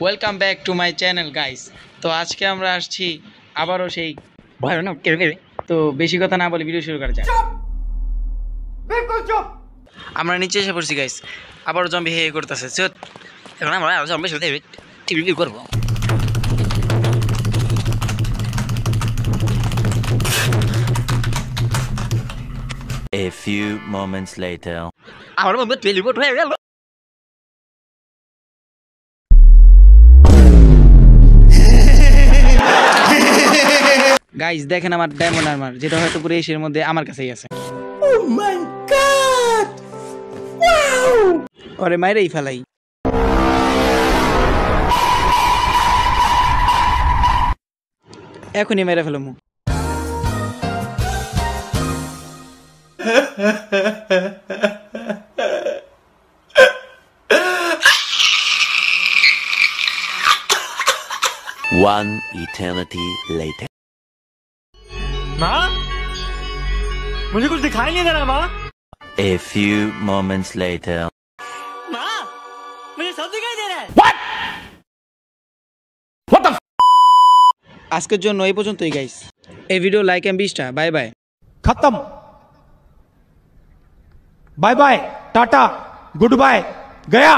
Welcome back to my channel guys. তো আজকে আমরা আসছি আবারও সেই ভয়ানক তো বেশি কথা না বলে ভিডিও শুরু করা যাক। আমরা নিচে এসে পড়ছি গাইস, আবারও জম্বি হে করতেছে। এখন আমরা জম্বির সাথে রিভিউ করব। A few moments later. আমার মধ্যে টেলিপোর্ট হয়ে গেল। গাইস দেখেন আমার ডায়মন্ড আর্মার, যেটা হয়তো পুরো এশিয়ার মধ্যে আমার কাছেই আছে। ও মাই গড, ওয়াও! ওরে মাইরেই ফেলাই। এখনই মেরে ফেলমু। One eternity later. माँ, मुझे कुछ दिखाई नहीं दे रहा माँ। A few moments later. माँ, मुझे सब दिखाई दे रहा है। আজকের জন্য এই পর্যন্তই গাইস। এই ভিডিও লাইক এন্ড 20টা। Bye bye. खत्म। Bye bye, tata, good bye, गया।